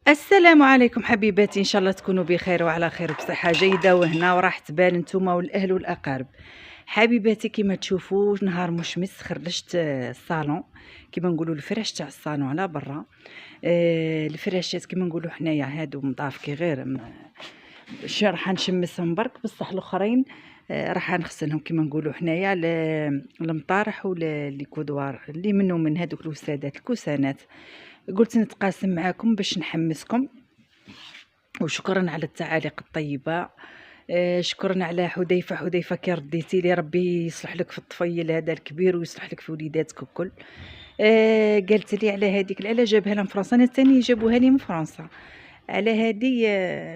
السلام عليكم حبيباتي، ان شاء الله تكونوا بخير وعلى خير بصحه جيده وهنا وراح تبان نتوما والاهل والاقارب. حبيباتي كما تشوفوا نهار مشمس خرجت الصالون، كما نقولوا الفراش تاع الصالون على برا. الفراشات كما نقولوا حنايا هادو مضافكي غير راح نشمسهم برك، بصح الاخرين راح نغسلهم كما نقولوا حنايا المطارح ولا لي كودوار اللي منهم من هذوك الوسادات الكوسانات. قلت نتقاسم معاكم باش نحمسكم، وشكرا على التعاليق الطيبه. شكرا على حذيفه كي رديتي لي، ربي يصلح لك في الطفيل هذا الكبير ويصلح لك في وليداتك الكل. قالت لي على هذيك العلا جابها لها من فرنسا، انا ثاني جابوها لي من فرنسا على هذه.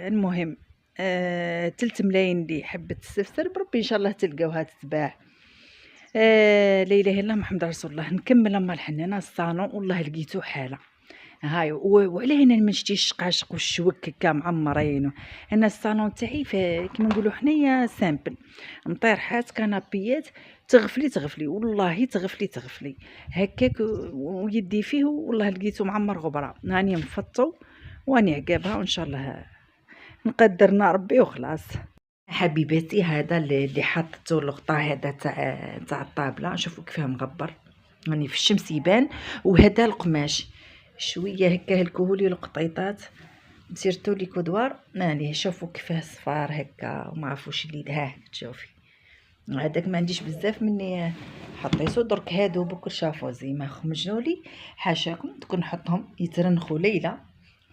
المهم 3 ملايين اللي حبت تستفسر بربي ان شاء الله تلقاوها تتباع. لا اله الا الله محمد رسول الله. نكمل اما الحنانه الصالون والله لقيتو حاله هاي وعلاه انا ما نشتيش الشقاشق والشوك هكا معمرين. انا الصالون تاعي كيما نقولوا حنايا سامبل، مطيرحات كنابيات تغفلي والله تغفلي هكاك ويدي فيه والله لقيته معمر غبره. هاني مفطو واني عقابها وان شاء الله نقدرنا ربي وخلاص. حبيباتي هذا اللي حطته الغطاء هذا تاع الطابله، شوفوا كيفاه مغبر راني في الشمس يبان. وهذا القماش شويه هكا هلكوهولي القطيطات سيرتو لي كودوار ماليه، شوفوا كيفاه صفار هكا وما عرفوش اللي ها تشوفي. هذاك ما عنديش بزاف مني حطيتو درك هادو بكر شافوا زي ما خمجنولي حاشاكم تكون نحطهم يترنخوا ليله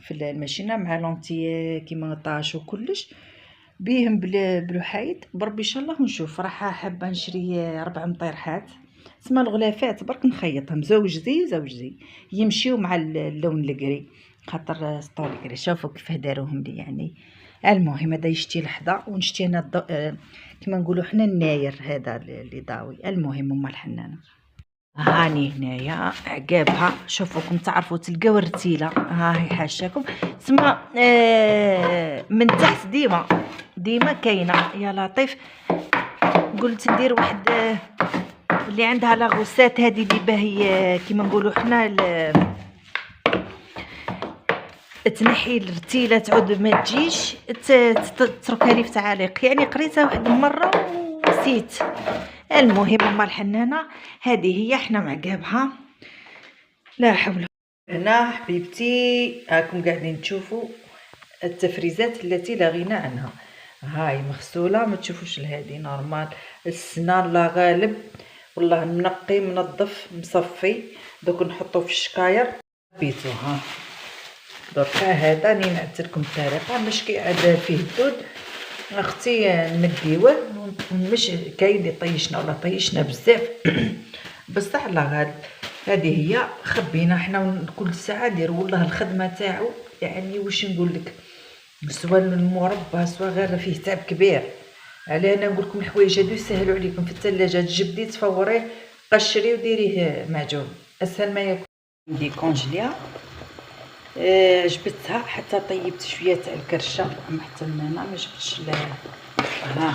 في الماشينه مع لونتي كيما طاش وكلش بيهم بلوحايد بربي ان شاء الله. ونشوف راح حابه نشري 4 مطيرحات اسمها الغلافات برك نخيطهم زوج زي يمشيو مع اللون القري خاطر سطولي قري. شوفوا كيف داروهم لي يعني. المهم هذا يشتي لحظه ونشتي انا كما نقولوا حنا الناير هذا اللي ضاوي. المهم ام الحنانه هاني هنايا عقابها، شوفوكم تعرفوا تلقاو الرتيله ها هي حاشاكم تسمى من تحت ديما كاينه يا لطيف. قلت ندير واحد اللي عندها لاغوسات هذه اللي باهي كيما نقولوا حنا تنحي الرتيله تعود ما تجيش تتركها لي في تعاليق، يعني قريتها واحد المره ونسيت. المهم ام الحنانه هذه هي حنا معقابها لا حول. هنا حبيبتي راكم قاعدين تشوفوا التفريزات التي لا غنى عنها. هاي مغسوله ما تشوفوش لهذه نورمال السنه الله غالب والله منقي منظف مصفي. دوك نحطو في الشكاير بيتوها دركا. هذا راني نعدت لكم الطريقه باش كيعاد فيه الدود اختي نمديوه مش كاين اللي طيشنا ولا طيشنا بزاف بصح الله غالب. هذه هي خبينا حنا كل ساعه ندير والله الخدمه تاعو يعني واش نقول لك، سوا المربى سوا غير فيه تعب كبير. على انا نقول لكم الحوايج هادو يسهلوا عليكم في الثلاجه تجبدي تفوريه قشري وديريه معجون اسهل ما يكون. ندي كونجليا جبتها حتى طيبت شويه تاع الكرشه حتى انا ما جبتش ها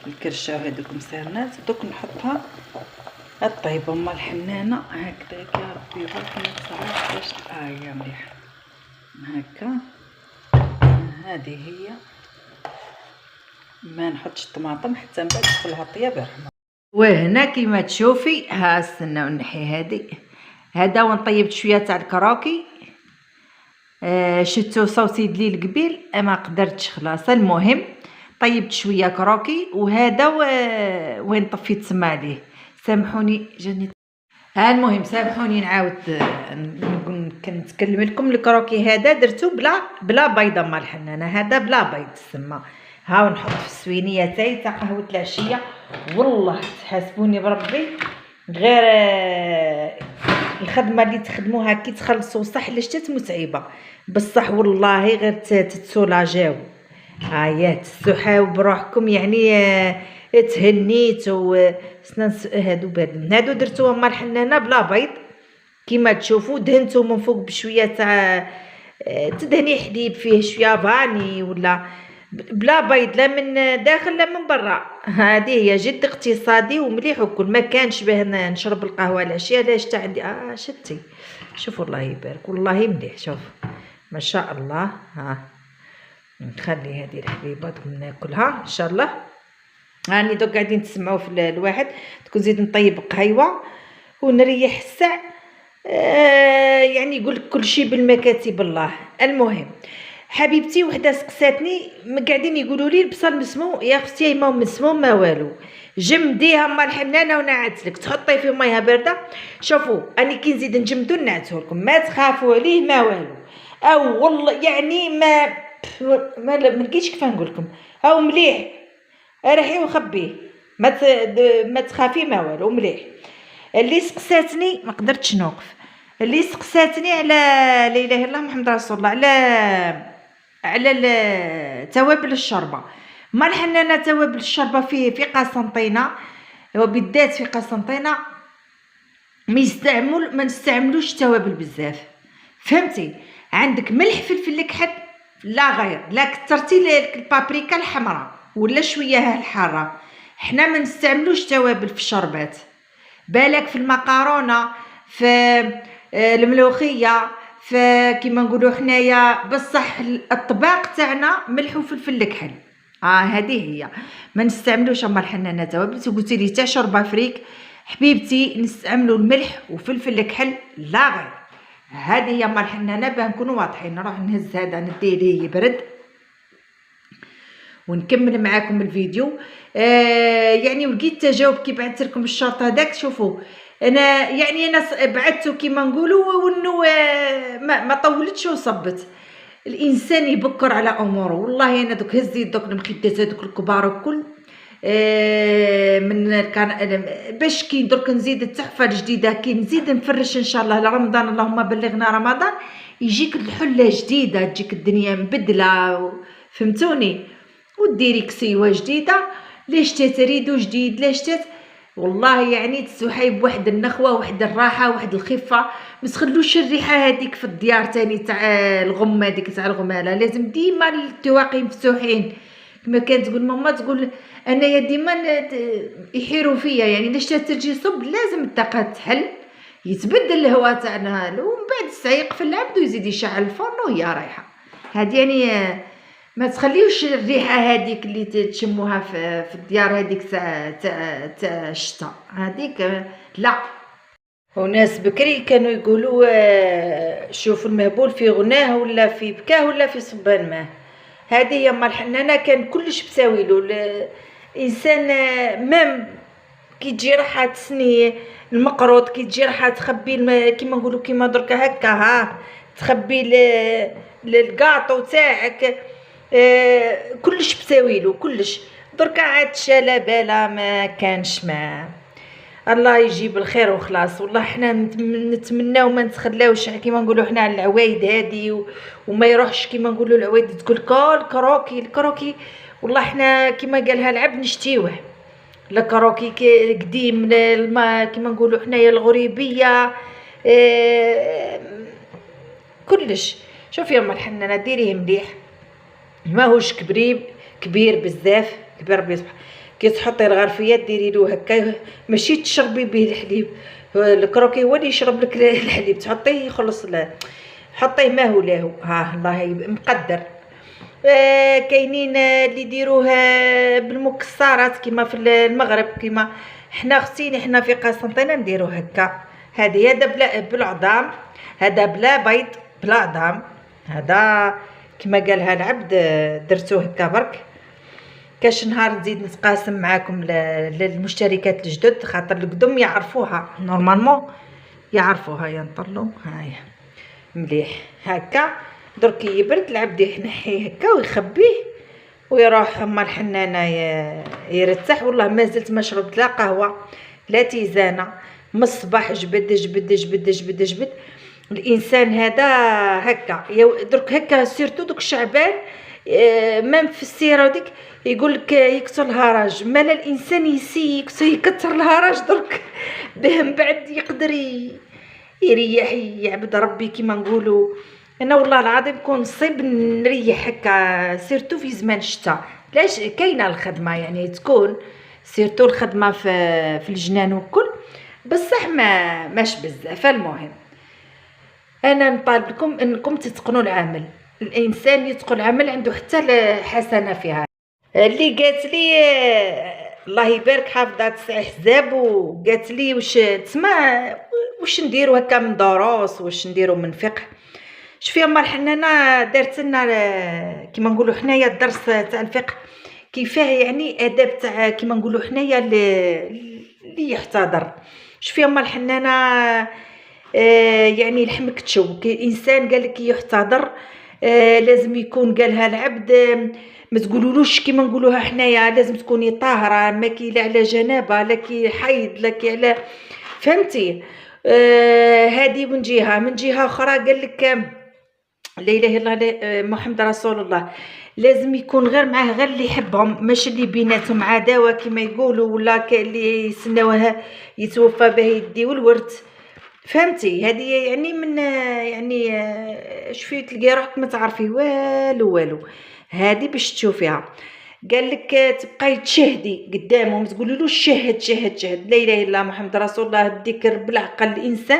الكرشه هذوك مسرنات دوك نحطها الطيبه ام الحنانه هكذاك يا ربي برك ما تصعبش باش يا مليح هكا. هذه هي ما نحطش الطماطم حتى من بعد تدخلها الطياب برحمه. وهنا كيما تشوفي ها استناو نحي هذا ونطيبت شويه تاع الكراكي. شتو صوتي دليل قبيل ما قدرتش خلاص. المهم طيبت شويه كروكي وهذا وين طفيت تسمى عليه سامحوني جاني. المهم سامحوني نعاود نتكلم لكم. الكروكي هذا درتو بلا بيضه مال الحنانه، هذا بلا بيض تسمى. ها ونحط في السوينيه تاع قهوه العشيه. والله تحاسبوني بربي غير الخدمه اللي تخدموها كي تخلصوا صح لشتات متعبه بصح والله غير تتسولاجاو. هايات تسحاو بروحكم يعني تهنيت هادو باردين. هادو درتوهم مال الحنانه بلا بيض كيما تشوفوا، دهنتو من فوق بشويه تاع تدهني حليب فيه شويه فاني ولا بلا بيض لا من داخل لا من برا. هذه هي جد اقتصادي ومليح وكل ما كانش باه نشرب القهوه العشيه لاش تاع عندي شتي. شوفوا الله يبارك والله مليح. شوف ما شاء الله. ها نخلي هذه الحبيبه ناكلها ان شاء الله. هاني دوك قاعدين تسمعوا في الواحد تكون زيد نطيب قهيوه ونريح الساع. يعني يقول كل شيء بالمكاتب الله. المهم حبيبتي وحده سقساتني قاعدين يقولوا لي البصل مسموم يا اختي، ما مسموم ما والو، جمديها مال الحنانه ونعت لك تحطي فيه ميها بارده. شوفوا اني كي نزيد نجمدو نعتو لكم، ما تخافوا عليه ما والو. او والله يعني ما لقيتش كيف نقول لكم، او مليح ريحي وخبيه، ما تخافي ما والو مليح. اللي سقساتني ما قدرتش نوقف، اللي سقساتني على لا اله الا الله محمد رسول الله على توابل الشوربه. ما الحنانه توابل الشوربه في قسنطينه، وبالذات في قسنطينه ما نستعملوش توابل بزاف، فهمتي؟ عندك ملح فلفل الكحل لا غير، لا كثرتي البابريكا الحمراء ولا شويه الحاره. حنا ما نستعملوش توابل في الشربات، بالك في المقارونه، في الملوخيه، في كيما نقولوا حنايا بصح الطباق تاعنا ملح وفلفل الكحل. هذه هي ما نستعملوش. اما الحنانه توابل قلتي لي تاع شوربه فريك حبيبتي نستعملوا الملح وفلفل الكحل لا غير. هذه هي اما الحنانه باه نكونوا واضحين. نروح نهز هذا نديه ليه يبرد ونكمل معاكم الفيديو. يعني ولقيت تجاوب كي بعثت لكم الشرط هذاك. شوفوا انا يعني انا بعثته كيما نقولوا وانه ما طولتش وصبت. الانسان يبكر على اموره. والله انا دوك هزيت دوك المخدات هذوك الكبار وكل من كان باش كي درك نزيد التحفه الجديده كي نزيد نفرش ان شاء الله لرمضان. اللهم بلغنا رمضان. يجيك الحله جديده، تجيك الدنيا مبدله، فهمتوني؟ وديري كسيوه جديده ليش تريدو جديد ليش والله يعني تسوحي بواحد النخوه، واحد الراحه، واحد الخفه. ما تخلوش الريحه هذيك في الديار تاني تاع الغم، هذيك تاع الغماله. لازم ديما التواقي مفتوحين. كما كانت تقول ماما، تقول انايا ديما يحيروا فيا يعني ليش تجي صب لازم الطاقه تحل، يتبدل الهواء تاعنا، ومن بعد السعيق في العبد ويزيد يشعل الفرن وهي رايحه. هذه يعني ما تخليوش الريحه هذيك اللي تشموها في الديار هذيك تاع الشتاء هذيك لا. وناس بكري كانوا يقولوا شوفوا المهبول في غناه ولا في بكاه ولا في صبان ماه. هذه هي مال الحنانه كان كلش بساويلو. الانسان مام كي تجي راحه تسني المقروط، كي تجي راحه تخبي كيما نقولوا كيما دركا هكا تخبي الكاطو تاعك، كلش بساويلو كلش. دركا عاد شالا بالا ما كانش ما الله يجيب الخير وخلاص. والله حنا نتمناو ما نتخلاوش كيما نقولوا حنا على العوايد هذه وما يروحش كيما نقولوا العوايد تقول كروكي الكروكي. والله حنا كيما قالها العبد نشتيوه الكروكي قديم كيما نقولوا حنايا الغريبيه كلش. شوفي يا ام الحنانه ديريه مليح، ماهوش كبير بزاف كبير بيصبح. كي تحطي الغرفيات ديري له هكا، ماشي تشربي به الحليب. الكروكي هو اللي يشرب لك الحليب، تحطيه يخلص حطيه ماهو لاهو. الله مقدر. كاينين اللي يديروها بالمكسرات كيما في المغرب، كيما حنا اختي حنا في قسنطينه نديرو هكا. هذا بلا بالعظام، هذا بلا بيض بلا عظام. هذا كما قالها العبد درتوه هكا برك. كاش نهار نزيد نتقاسم معاكم للمشتركات الجدد، خاطر القدم يعرفوها نورمالمون يعرفوها ينطلوا. هايا مليح هكا. درك يبرد العبد يحنحيه هكا ويخبيه ويروح اما الحنانه يرتاح. والله ما زلت ما شربت لا قهوه لا تيزانه من الصباح. جبد جبد جبد جبد جبد الانسان هذا هكا. درك هكا سيرتو دوك الشعبان مام في السيره وديك يقول لك يكثر الهرج. مال الانسان يكثر الهرج درك به من بعد يقدر يريح يعبد ربي كيما نقولوا. انا والله العظيم كون نصيب نريح هكا سيرتو في زمان الشتاء. لاش كاينه الخدمه يعني تكون سيرتو الخدمه في الجنان وكل، بصح ماش بزاف. المهم انا نطالبكم انكم تتقنوا العمل. الانسان يتقن العمل عنده حتى حسنه فيها. اللي قالت لي الله يبارك حافظه 9 حزاب، وقالت لي واش تسمع واش نديروا هكا من دروس، واش نديروا من فقه. شوفي اما الحنانه دارت لنا كيما نقولوا حنايا الدرس تاع الفقه، كيفاه يعني اداب تاع كيما نقولوا حنايا اللي يحتضر. شوفي اما الحنانه يعني لحمك تشوك انسان قال لك يحتضر، لازم يكون قالها العبد، ما تقولولوش كيما نقولوها حنايا لازم تكوني طاهره، ما كي لا على جنابه لا كي حيض لا كي على، فهمتي؟ هذه من جهه اخرى قال لك لا اله الا الله محمد رسول الله، لازم يكون غير معاه غير اللي يحبهم، ماشي اللي بيناتهم عداوه كما يقولوا، ولا اللي يسناوها يتوفى به يديو الورث. فهمتي؟ هذه يعني من يعني شوفي تلقي روحك ما تعرفي والو والو. هذه باش تشوفيها. قال لك تبقاي تشهدي قدامهم، تقولي شهد شهد شهد لا اله الا الله محمد رسول الله، الذكر بالعقل الانسان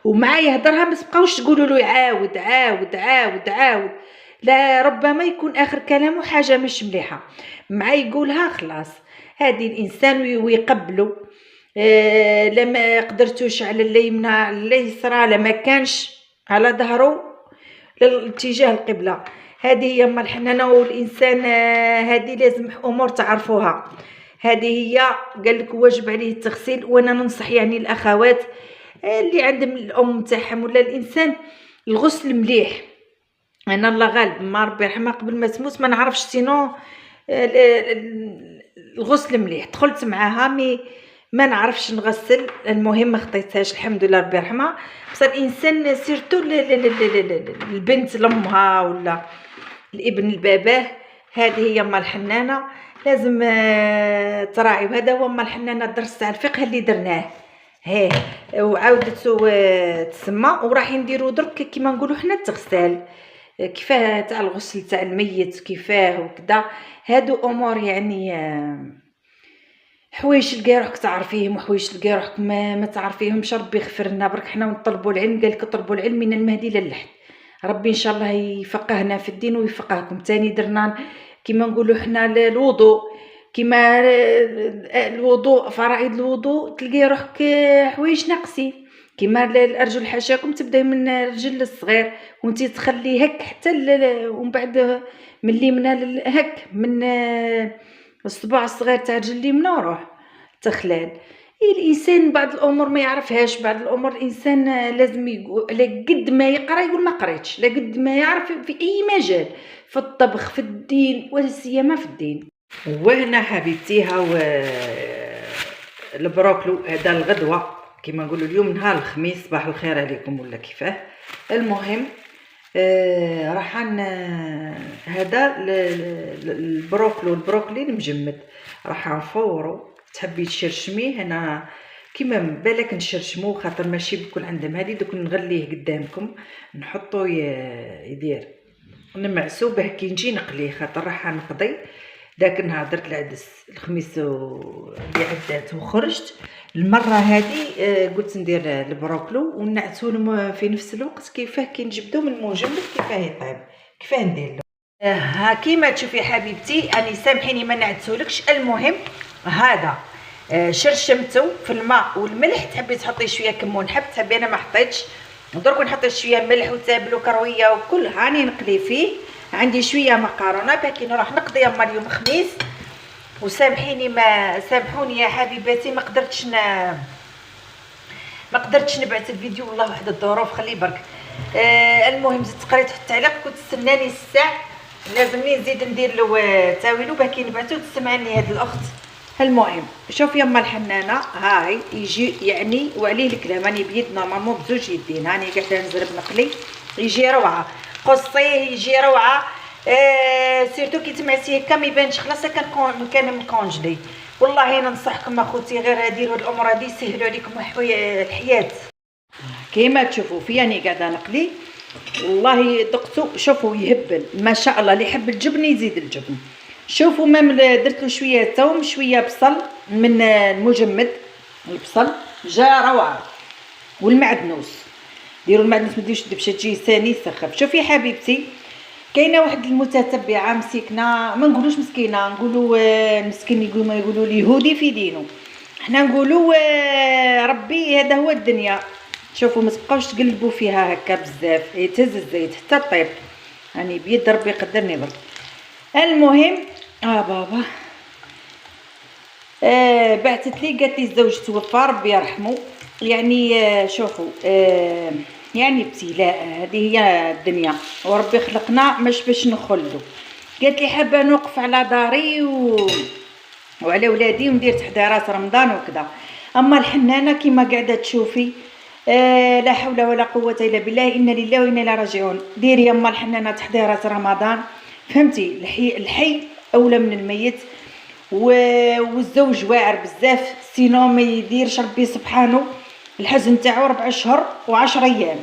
ومعاه يهضرها، ما تبقاوش تقولوا له عاود عاود عاود عاود، لا ربما يكون اخر كلامه حاجه مش مليحه، معاه يقولها خلاص. هذه الانسان ويقبله. لما قدرتوش على اليمنى على اليسرى، لما كانش على ظهره للاتجاه القبله. هذه هي اما الحنانه والانسان. هذه لازم امور تعرفوها. هذه هي قال لك واجب عليه التغسيل. وانا ننصح يعني الاخوات اللي عندهم الام تاعهم ولا الانسان الغسل مليح. انا الله غالب ما ربي يرحمها قبل ما تموت ما نعرفش سينو الغسل مليح، دخلت معاها مي ما نعرفش نغسل. المهم ما خطيتهاش الحمد لله ربي يرحمها. بس الانسان سيرتو البنت لامها ولا الابن لباباه، هذه هي اما الحنانه لازم تراعي. وهذا هو اما الحنانه الدرس تاع الفقه اللي درناه هيه، وعاودته تسمى. وراح نديرو درك كيما نقولوا حنا التغسال، كيفاه تاع الغسل تاع الميت كيفاه وكذا. هادو امور يعني حوايج تلقاي روحك تعرفيهم وحوايج تلقاي روحك ما تعرفيهمش. ربي يغفر لنا برك حنا ونطلبوا العلم. قال لك طلبوا العلم من المهدي للحد. ربي ان شاء الله يفقهنا في الدين ويفقهكم. تاني درنا كيما نقولوا حنا الوضوء، كيما الوضوء فرائض الوضوء تلقاي روحك حوايج ناقصين، كيما الارجل حاشاكم تبداي من الرجل الصغير وانتي تخلي هك حتى ومن بعد من اليمنى هك من الصباع الصغير تاع الرجل اليمنى وروح تخلال. الانسان بعض الامور ما يعرفهاش، بعض الامور الانسان لازم يقول على قد ما يقرا يقول ما قريتش، لا قد ما يعرف في اي مجال، في الطبخ في الدين ولا سيما في الدين. وهنا حبيبتي هاو البروكلو. هذا الغدوه كما نقولوا اليوم نهار الخميس، صباح الخير عليكم ولا كيفاه. المهم راح هذا البروكلي المجمد راح نفورو. تحبي تشرشميه هنا كيما بالك نشرشموه، خاطر ماشي بكل عندهم هذه. دوك نغليه قدامكم نحطو يدير نمعسو به كي نجي نقليه، خاطر راح نقضي داك النهار درت العدس الخميس اللي عدات وخرجت. المره هذه قلت ندير البروكلو ونعسو في نفس الوقت كيفاه كي نجبدو من المجمد كيفاه يطيب كيفاه ندير له. ها كيما تشوفي حبيبتي اني سامحيني ما نعسولكش. المهم هذا شرشمته في الماء والملح. تحبي تحطي شويه كمون حب، تحبي انا ما حطيتش درك نحط شويه ملح وتابل وكرويه وكل. هاني نقلي فيه. عندي شويه مقارونه باكي نروح نقضي اما اليوم خميس. وسامحيني ما سامحوني يا حبيباتي ما قدرتش نبعث الفيديو والله واحد الظروف خلي برك. المهم زدت قريت في التعليق كنت تستناني الساعه، لازمني نزيد ندير له تاويلو باكي نبعثو تسمعني هاد الاخت. المهم شوفي يما الحنانه هاي يجي يعني وعليه الكلام. راني بيد نورمالمون بزوج يدين، راني قاعده نزرب نقلي يجي روعه. قصيه يجي روعه. سيرتو كي تمعسيه هكا ما يبانش خلاص كان مكونجلي. والله ننصحكم اخوتي غير ديروا الامور هذه يسهلوا عليكم الحياه. كيما تشوفوا في راني قاعده نقلي والله دقتو. شوفوا يهبل ما شاء الله. اللي يحب الجبن يزيد الجبن. شوفوا مام درت له شويه ثوم شويه بصل من المجمد. البصل جا روعه والمعدنوس ديروا المعدنوس ما ديروش الدبشه تجي ثاني سخف. شوفي حبيبتي، كاينه واحد المتتبعه مسكينه، ما نقولوش مسكينه، نقولوا مسكين، يقولوا ما يقولوا اليهودي في دينه، حنا نقولوا ربي هذا هو الدنيا. شوفوا ما تبقاوش تقلبوا فيها هكا بزاف، يتهز الزيت حتى طيب، يعني بيد ربي يقدرني برك. المهم بابا بعثت لي قالت لي الزوج توفى ربي يرحمه، يعني شوفوا يعني ابتلاء، هذه هي الدنيا وربي خلقنا مش باش نخلدوا. قالت لي حابه نوقف على داري وعلى ولادي وندير تحضيرات رمضان وكذا. اما الحنانه كما قاعده تشوفي لا حول ولا قوه الا بالله، انا لله وانا اليه راجعون. ديري يما الحنانه تحضيرات رمضان، فهمتي؟ الحي اولى من الميت، والزوج واعر بزاف، سينو ما يديرش ربي سبحانه الحزن تاعو 4 أشهر و10 ايام.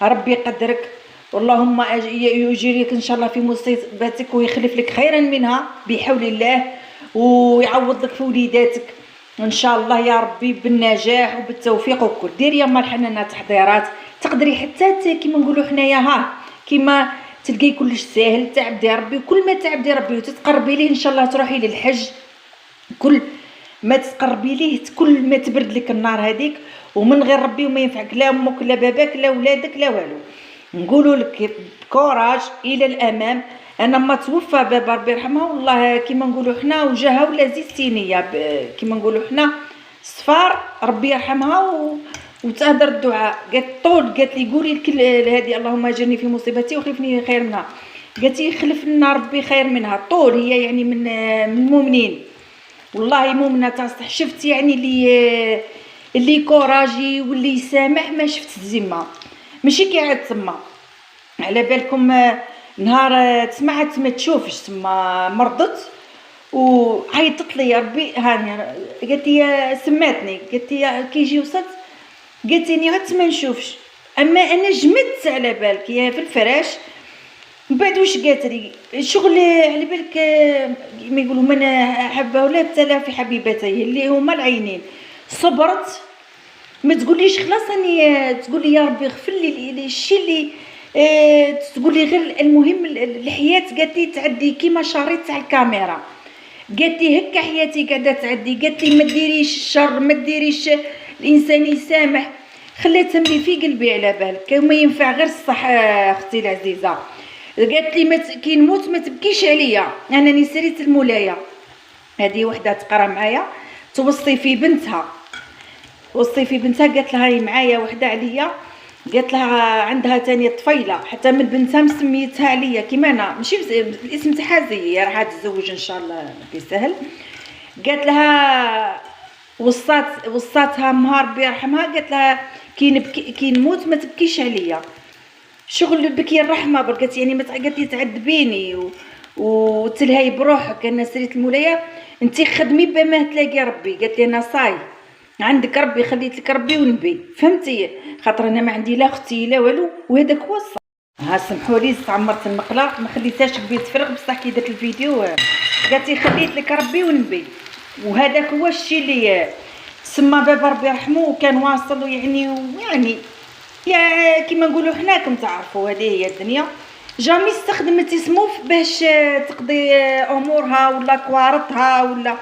ربي يقدرك، واللهم يجيرك ان شاء الله في مصيبتك ويخلف لك خيرا منها بحول الله، ويعوض لك في وليداتك ان شاء الله يا ربي بالنجاح وبالتوفيق وكل. ديري يما الحنانه تحضيرات، تقدري حتى كيما نقولوا حنايا كيما تلقاي كلش ساهل، تعبدي ربي، وكل ما تعبدي ربي وتتقربي ليه ان شاء الله تروحي للحج، كل ما تقربي ليه كل ما تبرد لك النار هذيك، ومن غير ربي وما ينفعك لا امك لا باباك لا ولادك لا والو. نقولوا لك كوراج الى الامام. انا ما توفى بابا ربي يرحمها والله كيما نقولوا حنا وجهها ولا زيت سينيه، كيما نقولوا حنا صفار ربي يرحمها وتهدر الدعاء. قالت لي قولي هذه اللهم اجرني في مصيبتي وخلفني خير منها. قالت لي خلف لنا ربي خير منها. طول هي يعني من المؤمنين والله، مؤمنه تصح. شفت يعني اللي كوراجي واللي يسامح، ما شفت الزمه ماشي قاعد تما. على بالكم نهار تسمعت ما تشوفش تما مرضت وعيطت لي يا ربي هاني، قالت لي سماتني، قالت لي كي يجي وصلت قالت لي عدت ما نشوفش، اما انا جمدت على بالك يا في الفراش. من بعد واش قالت لي الشغل على بالك ما يقولوا من حبه ولا ابتلى في حبيبتيه اللي هما العينين. صبرت، ما تقوليش خلاص اني تقولي يا ربي اغفر لي الشيء اللي تقولي غير المهم الحياه. قالت لي تعدي كيما شريط تاع الكاميرا، قالت لي هكا حياتي قاعده تعدي. قالت لي ما ديريش الشر، ما ديريش، الانسان يسامح. خليتها ملي في قلبي على بالك وما ينفع غير الصح اختي العزيزه. قالت لي كي نموت ما تبكيش عليا، انا نسريت المولايه. هذه وحده تقرا معايا توصي في بنتها، قالت لها هاي معايا وحده عليا، قالت لها عندها ثاني طفيله حتى من بنتها مسميتها عليا كيما انا، ماشي الاسم تاعها زي راح تتزوج ان شاء الله بسهل. قالت لها وصاتها امها ربي يرحمها، قالت لها كي نموت ما تبكيش عليا. شغل بكي الرحمه بركت يعني ما قالت لي تعذبيني وتلهي بروحك. انا سريت المولايه انت خدمي بما تلاقي ربي. قالت لي انا صاي عندك ربي، خليت لك ربي ونبي، فهمتي؟ خاطر انا ما عندي لا اختي لا والو، وهذاك هو الصح. سمحوا لي استعمرت المقله ما خليتهاش تبي تفرغ، بصح كي درت الفيديو قالت لي خليت لك ربي ونبي، وهذاك هو الشيء اللي سما بابا ربي يرحمه وكان واصل يعني يا كيما نقولوا حنا كم تعرفوا هذه هي الدنيا. جامي استخدمت اسمه باش تقضي امورها ولا كوارتها ولا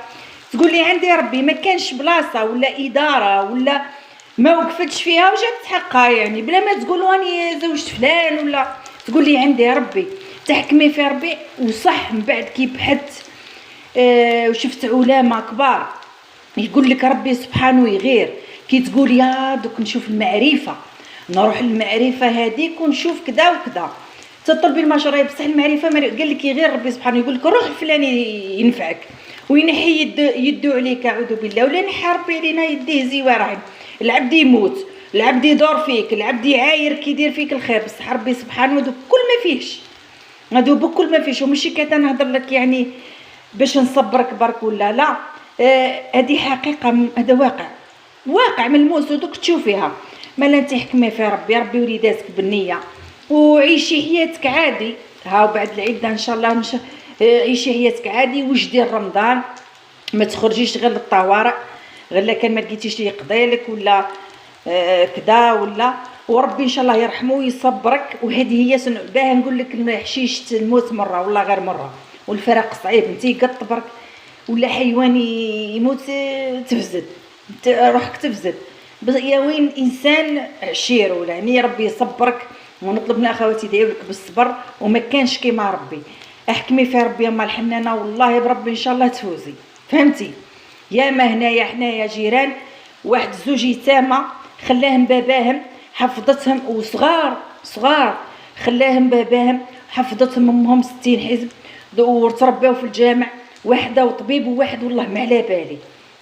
تقول لي عندي ربي، ما كانش بلاصه ولا اداره ولا ما وقفتش فيها وجابت حقها، يعني بلا ما تقول راني زوجت فلان ولا تقول لي عندي ربي، تحكمي في ربي. وصح من بعد كي بحثت وشفت علماء كبار يقول لك ربي سبحانه يغير. كي تقول يا دوك نشوف المعرفه، نروح للمعرفه هذيك ونشوف كذا وكذا، تطلبي المشاريع بصح المعرفه قال لك يغير ربي سبحانه، يقول لك روح فلان ينفعك وينحي يدو عليك اعوذ بالله، ولا نحي ربي علينا يديه زوارعين. العبد يموت، العبد يدور فيك، العبد يعاير كيدير فيك الخير، بصح ربي سبحانه هذو كل ما فيهش، هذو بكل ما فيهش. وماشي كنهضر لك يعني باش نصبرك برك ولا لا، هذه حقيقه، هذا واقع ملموس ودوك تشوفيها. مالا انت حكمي في ربي وليداتك بالنيه وعيشي حياتك عادي. بعد العيد ان شاء الله عيشي حياتك عادي وجدي رمضان، ما تخرجيش غير للطوارئ، غير كان ما لقيتيش اللي يقضي لك ولا كذا ولا. وربي ان شاء الله يرحمه ويصبرك. وهذه هي باه نقول لك حشيشه الموت مره ولا غير مره، والفراق صعيب. انت قد تبرك ولا حيوان يموت تفزد روحك تفزد، يا وين انسان عشير ولا يعني ربي يصبرك. ونطلب من اخواتي ديالك بالصبر، وما كانش كيما ربي. احكمي في ربي اما الحنانه، والله بربي ان شاء الله تفوزي. فهمتي؟ يا ما هنايا حنايا جيران واحد زوج يتامى خلاهم باباهم حفظتهم، وصغار صغار خلاهم باباهم حفظتهم امهم 60 حزب، وترباو في الجامع. واحده وطبيب وواحد والله ما على بالي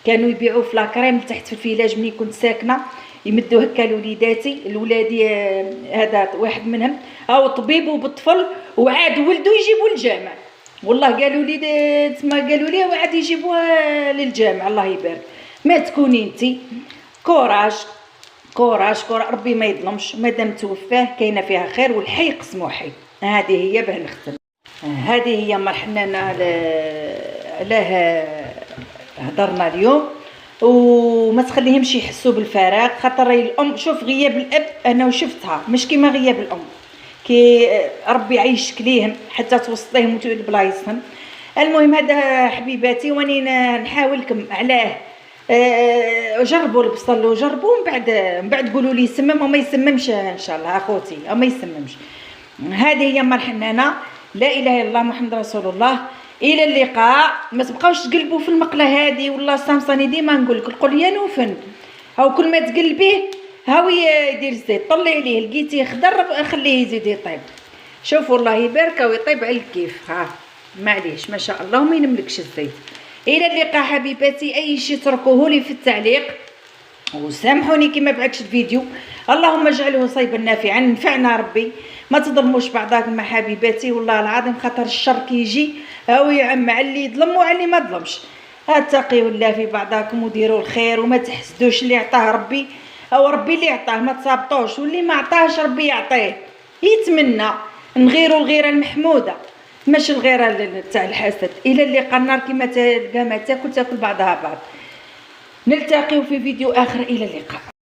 كانوا يبيعوا في لاكريم تحت في الفيلاج مني كنت ساكنه، يمدوا هكا لوليداتي الولادي. هذا واحد منهم او طبيب وبالطفل، وعاد ولدوا يجيبوا الجامع. والله قالوا لي تما قالوا لي وعاد يجيبوها للجامع. الله يبارك. ما تكوني انت كوراج كوراج كوراج، ربي ما يظلمش، مادام توفاه كاينه فيها خير، والحي قسمو حي. هذه هي باه نختم. هذه هي مرحنا علاه هضرنا اليوم. وما تخليهمش يحسوا بالفراغ، خاطر الام شوف غياب الاب انا وشفتها مش كيما غياب الام. كي ربي يعيشك ليهم حتى توصليهم لبلايصهم. المهم هذا حبيباتي، واني نحاولكم علاه جربوا البصل وجربوا من بعد قولوا لي يسمم وما يسممش ان شاء الله اخوتي، ما يسممش. هذه هي مرحنانا. لا اله الا الله محمد رسول الله. الى اللقاء. ما تبقاوش تقلبوا في المقله هذه والله سامسوني، ديما نقول لك القليان وفن. هاو كل ما تقلبيه هاو يدير الزيت، طلعي عليه لقيتيه خضر خليه يزيد يطيب. شوفوا الله يبارك ويطيب على الكيف. ها معليش ما شاء الله ما ينملكش الزيت. الى اللقاء حبيباتي. اي شيء تركوه لي في التعليق، وسامحوني كما بعدش الفيديو. اللهم اجعله صيبا نافعا نفعنا ربي. ما تظلموش بعضاكم مع حبيباتي والله العظيم، خاطر الشر كيجي هاو يعم على اللي يظلم وعلى اللي ما ظلمش. اتقوا الله في بعضاكم وديروا الخير، وما تحسدوش اللي عطاه ربي او ربي اللي عطاه ما تصابطوش، واللي ما عطاهش ربي يعطيه. يتمنى نغيروا الغيره المحموده ماشي الغيره تاع الحسد. الى اللقاء. النار كما تلقى ما تاكل بعضها بعض. نلتقي في فيديو اخر. الى اللقاء.